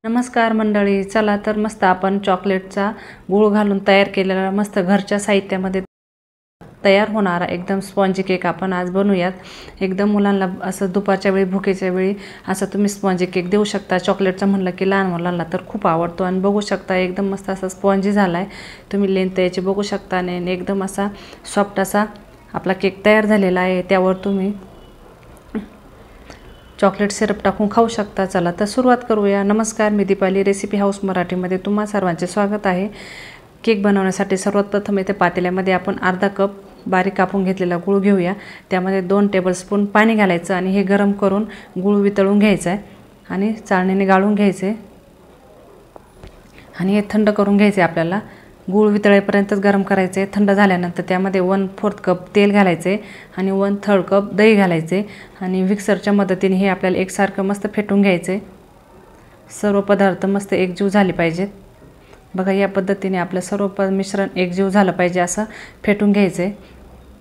नमस्कार मंडळी, चला तर मस्त आपण चॉकलेटचा गूळ घालून तयार केलेला मस्त घरच्या साहित्यामध्ये तयार होणारा एकदम स्पॉन्जी केक आपण आज बनवूयात। एकदम मुलांना असं दुपारच्या वेळी भुकेच्या वेळी असं तुम्ही स्पॉन्जी केक देऊ शकता। चॉकलेटचा म्हणलं की लहान मुलांना तर खूप आवडतो आणि बघू शकता एकदम मस्त असा स्पॉन्जी झालाय। तुम्ही लेंथ याची बघू शकता आणि एकदम असा सॉफ्ट असा आपला केक तयार झालेला आहे। त्यावर तुम्ही चॉकलेट सिरप टाकून खाऊ शकता। चला तर सुरुवात करूया। नमस्कार, मी दीपाली रेसिपी हाऊस मराठीमध्ये तुम्हा सर्वांचे स्वागत आहे। केक बनवण्यासाठी सर्वात प्रथम इथे पातेल्यामध्ये आपण अर्धा कप बारीक कापून घेतलेला गूळ घेऊया। त्यामध्ये 2 टेबलस्पून पाणी घालायचं आणि हे गरम करून गूळ वितळून घ्यायचा आहे आणि चाळणीने गाळून घ्यायचे आणि हे थंड करून घ्यायचे। आपल्याला गूळ वितळेपर्यंतच गरम करायचे। थंड झाल्यानंतर त्यामध्ये 1/4 कप तेल घालायचे आणि 1/3 कप दही घालायचे आणि मिक्सरच्या मदतीने हे आपल्याला एकसारखं मस्त फेटून घ्यायचे। सर्व पदार्थ मस्त एकजीव झाले पाहिजेत। बघा या पद्धतीने आपलं सर्व मिश्रण एकजीव झालं पाहिजे असं फेटून घ्यायचे।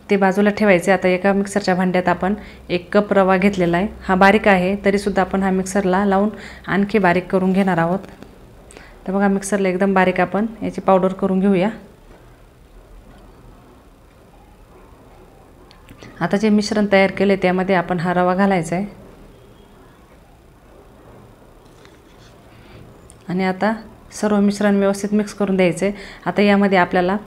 ते बाजूला ठेवायचे। आता एका मिक्सरच्या भांड्यात आपण 1 कप रवा घेतलेला आहे। हा बारीक आहे तरी सुद्धा आपण हा मिक्सरला लावून आणखी बारीक करून घेणार आहोत। तर बघा मिक्सरला एकदम बारीक आपण याची पावडर करून घेऊया। आता जे मिश्रण तयार केले त्यामध्ये आपण हा रवा घालायचा आहे आणि आता सर्व मिश्रण व्यवस्थित मिक्स करून द्यायचे। आता यामध्ये आपल्याला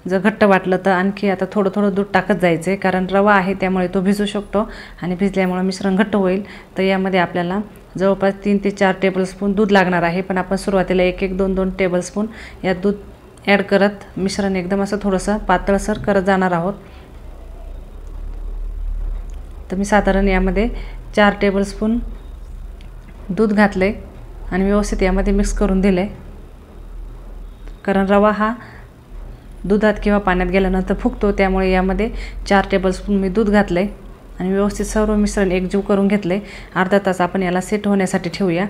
जर घट्ट वाटलं तर आणखी आता थोडं थोडं दूध टाकत जायचे, कारण रवा आहे त्यामुळे तो भिजू शकतो आणि भिजल्यामुळे मिश्रण घट्ट होईल। तर यामध्ये आपल्याला जवळपास 3 ते 4 टेबलस्पून दूध लागणार आहे, पण आपण सुरुवातीला 1-1, 2-2 टेबलस्पून यात दूध ॲड करत मिश्रण एकदम असं थोडंसं पातळसर करत जाणार आहोत। तर मी साधारण यामध्ये 4 टेबलस्पून दूध घातले आणि व्यवस्थित यामध्ये मिक्स करून दिले, कारण रवा हा दुधात किंवा पाण्यात गेल्यानंतर फुगतो, त्यामुळे यामध्ये 4 टेबलस्पून मी दूध घातले आणि व्यवस्थित सर्व मिश्रण एकजीव करून घेतले। अर्धा तास आपण याला सेट होण्यासाठी ठेवूया।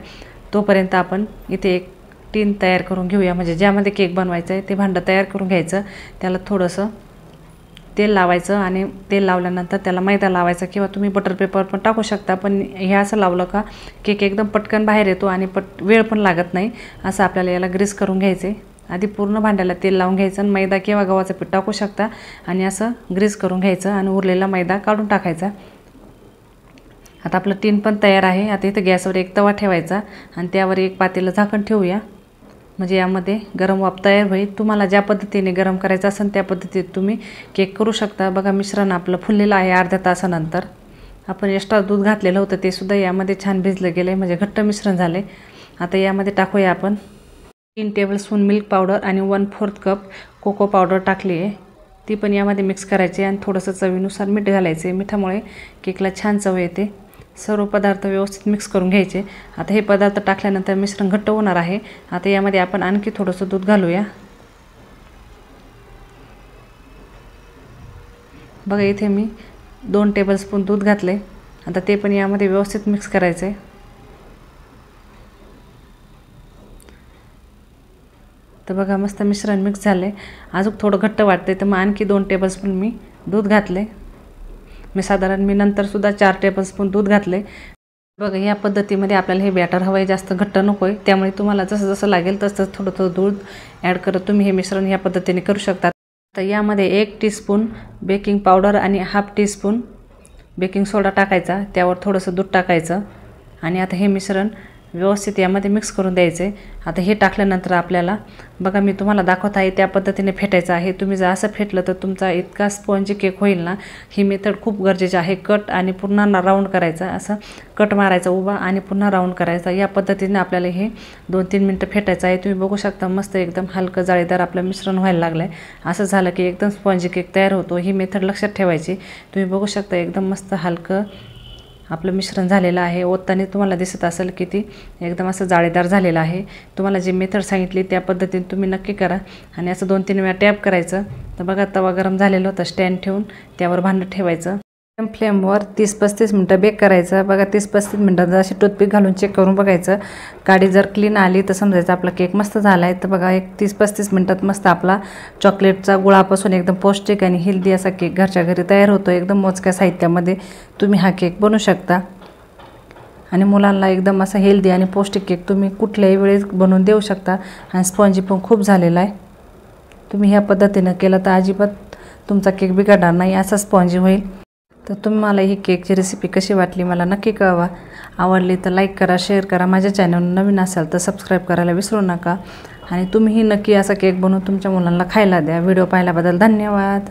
तोपर्यंत आपण इथे एक टीन तयार करून घेऊया, म्हणजे ज्यामध्ये केक बनवायचं आहे ते भांडं तयार करून घ्यायचं। त्याला थोडंसं तेल लावायचं आणि तेल लावल्यानंतर त्याला मैदा लावायचा किंवा तुम्ही बटर पेपर पण टाकू शकता, पण हे असं लावलं का केक एकदम पटकन बाहेर येतो आणि वेळ पण लागत नाही। असं आपल्याला याला ग्रीस करून घ्यायचे। आधी पूर्ण भांड्याला तेल लावून घ्यायचं आणि मैदा किंवा गव्हाचं पीठ टाकू शकता आणि असं ग्रीस करून घ्यायचं आणि उरलेला मैदा काढून टाकायचा। आता आपलं टीन पण तयार आहे। आता इथं गॅसवर एक तवा ठेवायचा आणि त्यावर एक पातेलं झाकण ठेवूया, म्हणजे यामध्ये गरम वाफ तयार होईल। तुम्हाला ज्या पद्धतीने गरम करायचं असेल त्या पद्धतीत तुम्ही केक करू शकता। बघा मिश्रण आपलं फुललेलं आहे। अर्ध्या तासानंतर आपण एक्स्ट्रा दूध घातलेलं होतं ते सुद्धा यामध्ये छान भिजलं गेलं आहे, म्हणजे घट्ट मिश्रण झाले। आता यामध्ये टाकूया आपण 3 टेबलस्पून मिल्क पावडर आणि 1/4 कप कोको पावडर टाकली आहे, ती पण यामध्ये मिक्स करायची आणि थोडंसं चवीनुसार मीठ घालायचे। मिठामुळे केकला छान चव येते। सर्व पदार्थ व्यवस्थित मिक्स करून घ्यायचे। आता हे पदार्थ टाकल्यानंतर मिश्रण घट्ट होणार आहे। आता यामध्ये आपण आणखी थोडंसं दूध घालूया। बघा इथे मी 2 टेबलस्पून दूध घातले। आता ते पण यामध्ये व्यवस्थित मिक्स करायचे। तर बघा मस्त मिश्रण मिक्स झाले। अजून थोडं घट्ट वाटते तर मग आणखी 2 टेबलस्पून मी दूध घातले। मी नंतर सुद्धा 4 टेबलस्पून दूध घातले। बघा या पद्धतीमध्ये आपल्याला हे बॅटर हवं आहे, जास्त घट्ट नको आहे, त्यामुळे तुम्हाला जसं जसं लागेल तसं थोडं थोडं दूध ॲड करत तुम्ही हे मिश्रण या पद्धतीने करू शकता। तर यामध्ये 1 टीस्पून बेकिंग पावडर आणि 1/2 टीस्पून बेकिंग सोडा टाकायचा, त्यावर थोडंसं दूध टाकायचं आणि आता हे मिश्रण व्यवस्थित यामध्ये मिक्स करून द्यायचे। आता हे टाकल्यानंतर आपल्याला बघा मी तुम्हाला दाखवत आहे त्या पद्धतीने फेटायचं आहे। तुम्ही जर असं फेटलं तर तुमचा इतका स्पॉन्जी केक होईल ना। ही मेथड खूप गरजेची आहे। कट आणि पुन्हा राऊंड करायचा, असं कट मारायचा उभा आणि पुन्हा राऊंड करायचा। या पद्धतीने आपल्याला हे 2-3 मिनटं फेटायचं आहे। तुम्ही बघू शकता मस्त एकदम हलकं जाळीदार आपलं मिश्रण व्हायला लागलं आहे। असं झालं की एकदम स्पॉन्जी केक तयार होतो। ही मेथड लक्षात ठेवायची। तुम्ही बघू शकता एकदम मस्त हलकं आपलं मिश्रण झालेलं आहे। ओतताना तुम्हाला दिसत असेल की ती एकदम असं जाळीदार झालेलं आहे। तुम्हाला जी मेथड सांगितली त्या पद्धतीने तुम्ही नक्की करा आणि असं 2-3 वेळा टॅप करायचं। तर बघा तवा गरम झालेला होता, स्टँड ठेवून त्यावर भांडं ठेवायचं। फ्लेमवर 30-35 मिनटं बेक करायचं। बघा 30-35 मिनटात अशी टूथपिक घालून चेक करून बघायचं। काडी जर क्लीन आली तर समजायचं आपला केक मस्त झाला आहे। तर बघा एक 30-35 मिनटात मस्त आपला चॉकलेटचा गुळापासून एकदम पौष्टिक आणि हेल्दी असा केक घरच्या घरी तयार होतो। एकदम मोजक्या साहित्यामध्ये तुम्ही हा केक बनवू शकता। आणि मुलांना एकदम असा हेल्दी आणि पौष्टिक केक तुम्ही कुठल्याही वेळेस बनवून देऊ शकता आणि स्पॉन्जी पण खूप झालेला आहे। तुम्ही ह्या पद्धतीने केलं तर अजिबात तुमचा केक बिघडणार नाही, असा स्पॉन्जी होईल। तर तुम्हाला ही केकची रेसिपी कशी वाटली मला नक्की कळवा। आवडली तर लाईक करा, शेअर करा। माझ्या चॅनल नवीन असाल तर सबस्क्राईब करायला विसरू नका आणि तुम्हीही नक्की असा केक बनवून तुमच्या मुलांना खायला द्या। व्हिडिओ पाहिल्याबद्दल धन्यवाद।